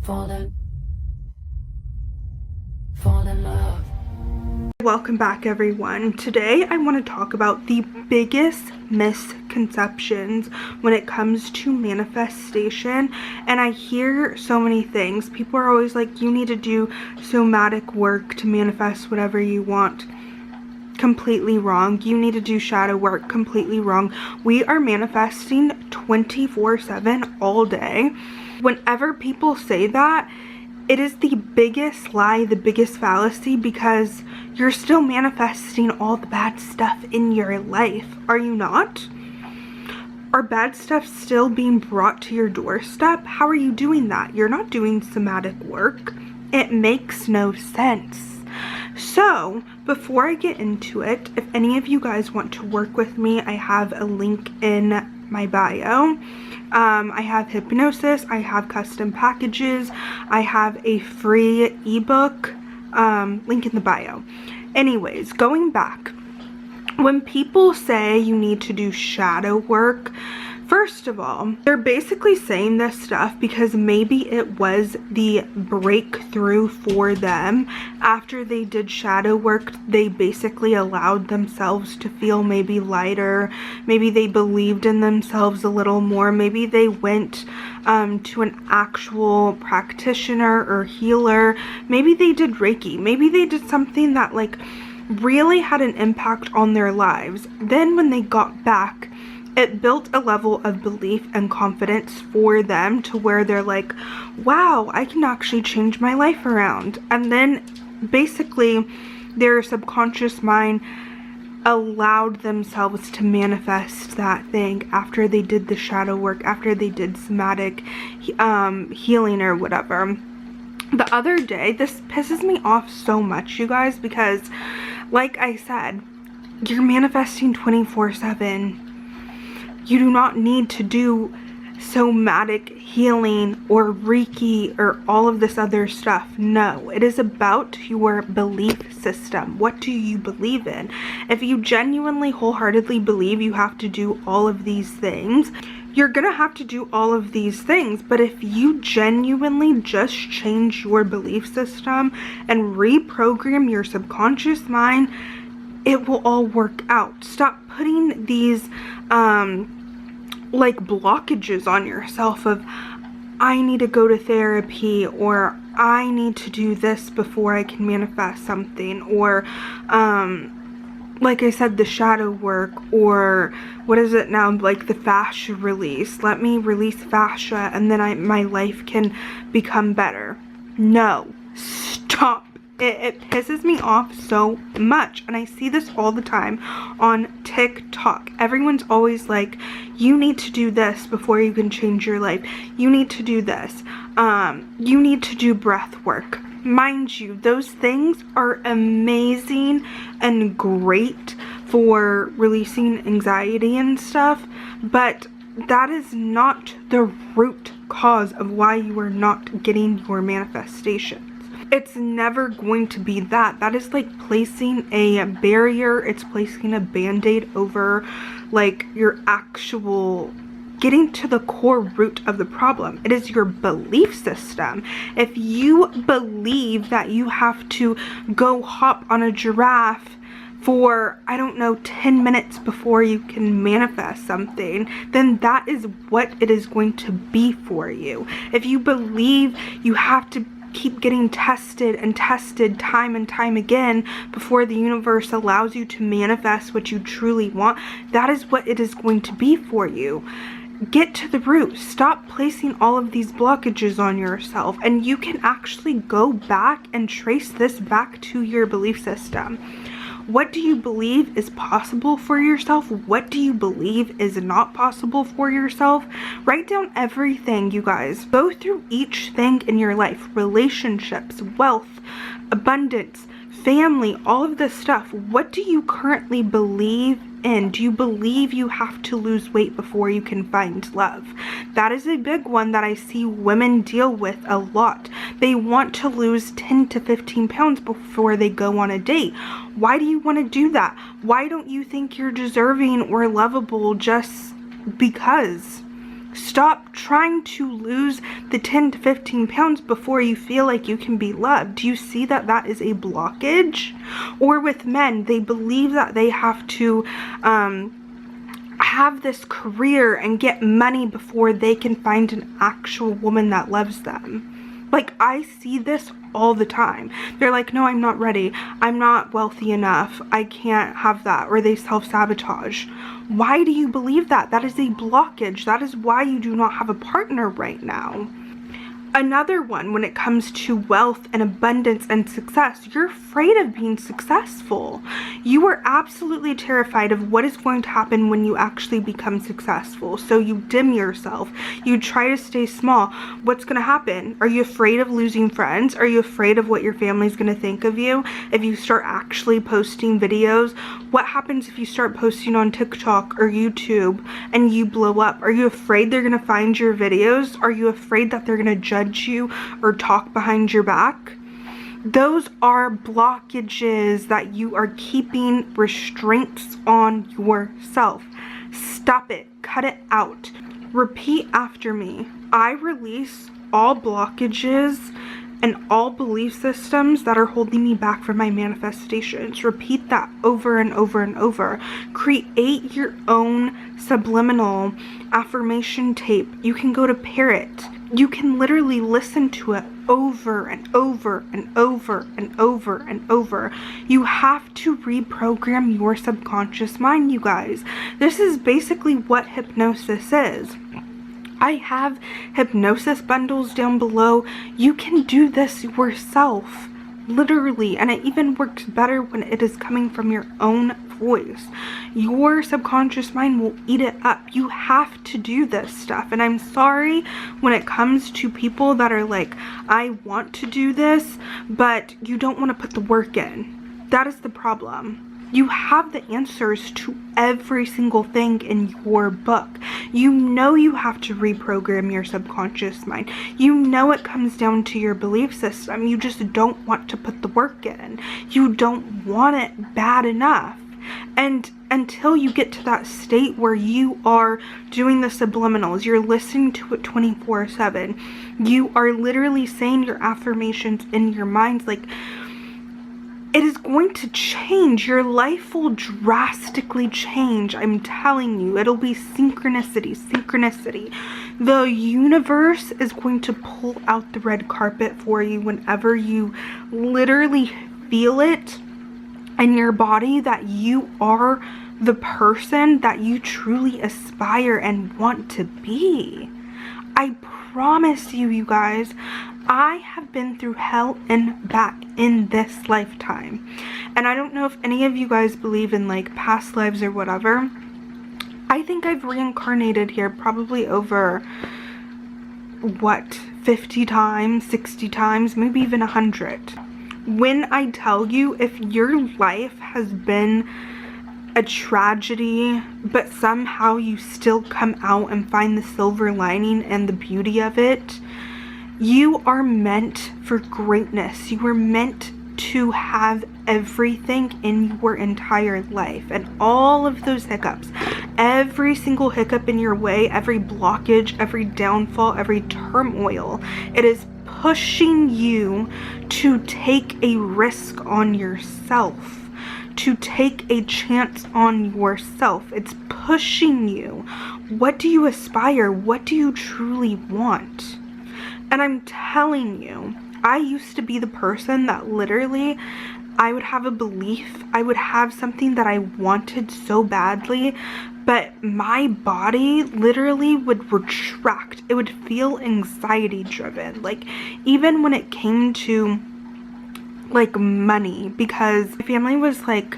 fall in love. Welcome back, everyone. Today I want to talk about the biggest misconceptions when it comes to manifestation. And I hear so many things. People are always like, you need to do somatic work to manifest whatever you want. Completely wrong. You need to do shadow work. Completely wrong. We are manifesting 24/7 all day. Whenever people say that, it is the biggest lie, the biggest fallacy, because you're still manifesting all the bad stuff in your life. Are you not? Are bad stuff still being brought to your doorstep? How are you doing that? You're not doing somatic work. It makes no sense. So, before I get into it, if any of you guys want to work with me, I have a link in my bio. I have hypnosis, I have custom packages, I have a free ebook, link in the bio. Anyways, going back, when people say you need to do shadow work, first of all, they're basically saying this stuff because maybe it was the breakthrough for them. After they did shadow work, they basically allowed themselves to feel maybe lighter. Maybe they believed in themselves a little more. Maybe they went to an actual practitioner or healer. Maybe they did Reiki. Maybe they did something that like really had an impact on their lives. Then when they got back, it built a level of belief and confidence for them to where they're like, wow, I can actually change my life around. And then basically their subconscious mind allowed themselves to manifest that thing after they did the shadow work, after they did somatic healing or whatever. The other day, this pisses me off so much, you guys, because like I said, you're manifesting 24/7. You do not need to do somatic healing or Reiki or all of this other stuff. No, it is about your belief system. What do you believe in? If you genuinely, wholeheartedly believe you have to do all of these things, you're gonna have to do all of these things. But if you genuinely just change your belief system and reprogram your subconscious mind, it will all work out. Stop putting these like blockages on yourself of, I need to go to therapy, or I need to do this before I can manifest something, or like I said, the shadow work, or what is it now, like the fascia release. Let me release fascia and then my life can become better. No, stop. It pisses me off so much, and I see this all the time on TikTok. Everyone's always like, you need to do this before you can change your life. You need to do this. You need to do breath work. Mind you, those things are amazing and great for releasing anxiety and stuff, but that is not the root cause of why you are not getting your manifestations. It's never going to be that. That is like placing a barrier. It's placing a band-aid over like your actual getting to the core root of the problem. It is your belief system. If you believe that you have to go hop on a giraffe for, I don't know, 10 minutes before you can manifest something, then that is what it is going to be for you. If you believe you have to keep getting tested and tested time and time again before the universe allows you to manifest what you truly want, that is what it is going to be for you. Get to the root. Stop placing all of these blockages on yourself, and you can actually go back and trace this back to your belief system. What do you believe is possible for yourself? What do you believe is not possible for yourself? Write down everything, you guys. Go through each thing in your life. Relationships, wealth, abundance, family, all of this stuff. What do you currently believe in? Do you believe you have to lose weight before you can find love? That is a big one that I see women deal with a lot. They want to lose 10 to 15 pounds before they go on a date. Why do you want to do that? Why don't you think you're deserving or lovable just because? Stop trying to lose the 10 to 15 pounds before you feel like you can be loved. Do you see that that is a blockage? Or with men, they believe that they have to have this career and get money before they can find an actual woman that loves them. Like, I see this all the time. They're like, no, I'm not ready. I'm not wealthy enough. I can't have that. Or they self-sabotage. Why do you believe that? That is a blockage. That is why you do not have a partner right now. Another one, when it comes to wealth and abundance and success, you're afraid of being successful. You are absolutely terrified of what is going to happen when you actually become successful. So you dim yourself. You try to stay small. What's going to happen? Are you afraid of losing friends? Are you afraid of what your family's going to think of you if you start actually posting videos? What happens if you start posting on TikTok or YouTube and you blow up? Are you afraid they're going to find your videos? Are you afraid that they're going to judge you or talk behind your back? Those are blockages that you are keeping restraints on yourself. Stop it. Cut it out. Repeat after me. I release all blockages and all belief systems that are holding me back from my manifestations. Repeat that over and over and over. Create your own subliminal affirmation tape. You can go to Parrot. You can literally listen to it over and over and over and over and over. You have to reprogram your subconscious mind, you guys. This is basically what hypnosis is. I have hypnosis bundles down below. You can do this yourself, literally, and it even works better when it is coming from your own voice. Your subconscious mind will eat it up. You have to do this stuff. And I'm sorry when it comes to people that are like, I want to do this, but you don't want to put the work in. That is the problem. You have the answers to every single thing in your book. You know you have to reprogram your subconscious mind. You know it comes down to your belief system. You just don't want to put the work in. You don't want it bad enough. And until you get to that state where you are doing the subliminals, you're listening to it 24/7, you are literally saying your affirmations in your mind, like, it is going to change. Your life will drastically change. I'm telling you, it'll be synchronicity, synchronicity. The universe is going to pull out the red carpet for you whenever you literally feel it in your body that you are the person that you truly aspire and want to be. I promise you, you guys, I have been through hell and back in this lifetime. And I don't know if any of you guys believe in like past lives or whatever. I think I've reincarnated here probably over, what, 50 times, 60 times, maybe even 100. When I tell you, if your life has been a tragedy, but somehow you still come out and find the silver lining and the beauty of it, you are meant for greatness. You were meant to have everything in your entire life, and all of those hiccups, every single hiccup in your way, every blockage, every downfall, every turmoil, it is pushing you to take a risk on yourself, to take a chance on yourself. It's pushing you. What do you aspire? What do you truly want? And I'm telling you, I used to be the person that literally, I would have a belief, I would have something that I wanted so badly, but my body literally would retract. It would feel anxiety driven. Like, even when it came to like money, because my family was like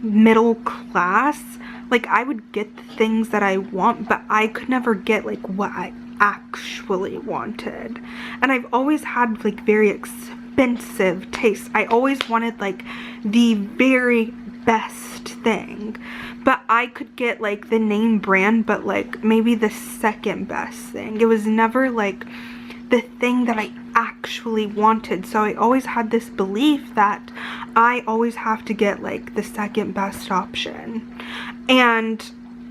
middle class, like I would get the things that I want, but I could never get like what I actually wanted. And I've always had like very expensive tastes. I always wanted like the very best thing, but I could get like the name brand, but like maybe the second best thing. It was never like the thing that I actually wanted. So I always had this belief that I always have to get like the second best option. And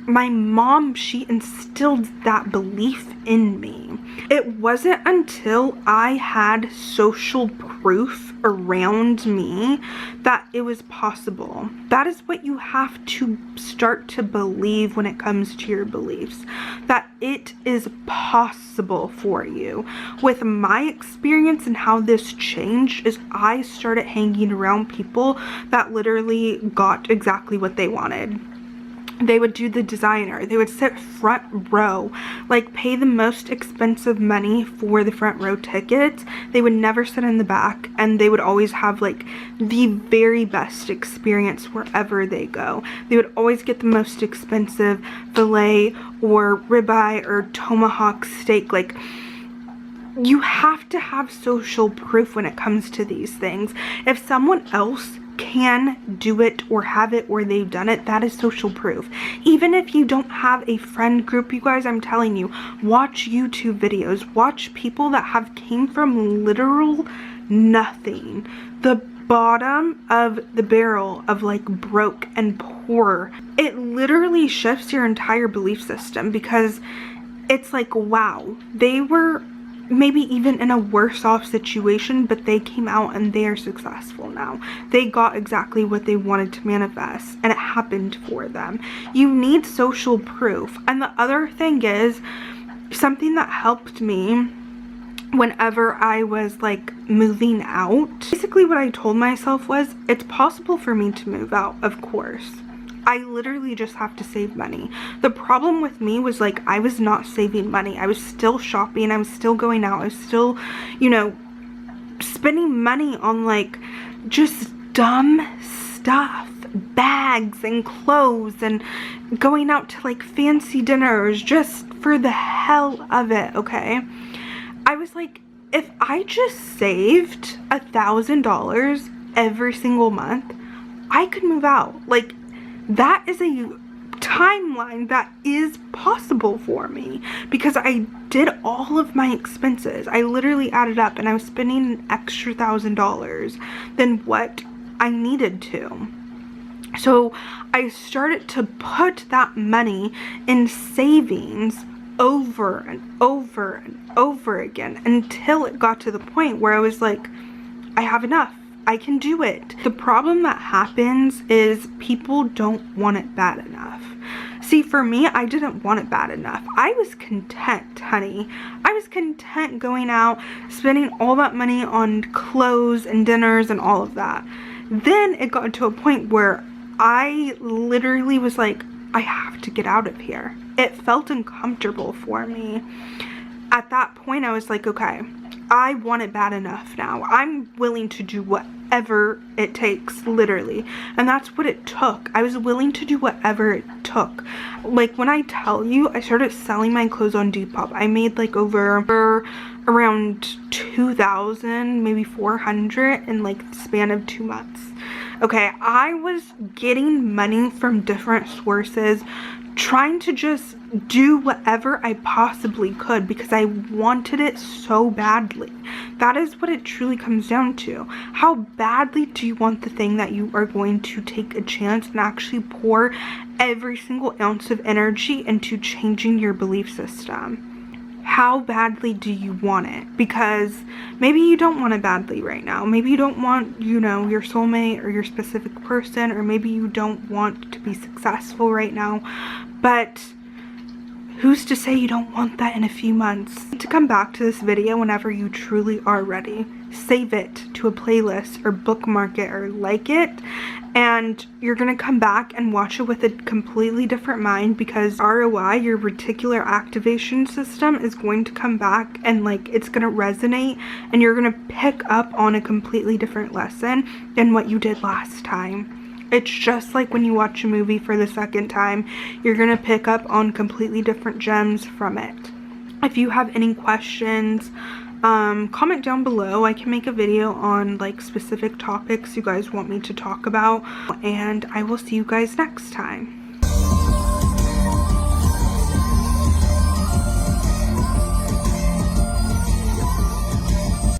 my mom, she instilled that belief in me. It wasn't until I had social proof around me that it was possible. That is what you have to start to believe when it comes to your beliefs, that it is possible for you. With my experience and how this changed is I started hanging around people that literally got exactly what they wanted. They would do the designer, they would sit front row, like pay the most expensive money for the front row tickets. They would never sit in the back, and they would always have like the very best experience wherever they go. They would always get the most expensive filet or ribeye or tomahawk steak. Like, you have to have social proof when it comes to these things. If someone else can do it or have it or they've done it, that is social proof. Even if you don't have a friend group, you guys, I'm telling you, watch YouTube videos, watch people that have came from literal nothing, the bottom of the barrel of like broke and poor. It literally shifts your entire belief system, because it's like, wow, they were maybe even in a worse off situation, but they came out and they are successful now. They got exactly what they wanted to manifest, and it happened for them. You need social proof. And the other thing is, something that helped me whenever I was like moving out, basically what I told myself was, it's possible for me to move out, of course. I literally just have to save money. The problem with me was like, I was not saving money. I was still shopping. I was still going out. I was still, you know, spending money on like just dumb stuff, bags and clothes, and going out to like fancy dinners just for the hell of it, okay? I was like, if I just saved $1,000 every single month, I could move out. Like, that is a timeline that is possible for me, because I did all of my expenses. I literally added up and I was spending an extra $1,000 than what I needed to. So I started to put that money in savings over and over and over again, until it got to the point where I was like, I have enough. I can do it. The problem that happens is people don't want it bad enough. See, for me, I didn't want it bad enough. I was content, honey. I was content going out, spending all that money on clothes and dinners and all of that. Then it got to a point where I literally was like, I have to get out of here. It felt uncomfortable for me. At that point, I was like, okay, I want it bad enough now. I'm willing to do whatever it takes, literally. And that's what it took. I was willing to do whatever it took. Like, when I tell you, I started selling my clothes on Depop. I made like over around 2,000, maybe 400 in like the span of 2 months. Okay, I was getting money from different sources, trying to just do whatever I possibly could because I wanted it so badly. That is what it truly comes down to. How badly do you want the thing that you are going to take a chance and actually pour every single ounce of energy into changing your belief system? How badly do you want it? Because maybe you don't want it badly right now. Maybe you don't want, you know, your soulmate or your specific person, or maybe you don't want to be successful right now. But who's to say you don't want that in a few months? To come back to this video whenever you truly are ready. Save it to a playlist or bookmark it or like it, and you're gonna come back and watch it with a completely different mind, because ROI, your reticular activation system, is going to come back and like it's gonna resonate, and you're gonna pick up on a completely different lesson than what you did last time. It's just like when you watch a movie for the second time, you're gonna pick up on completely different gems from it. If you have any questions, comment down below. I can make a video on like specific topics you guys want me to talk about, and I will see you guys next time.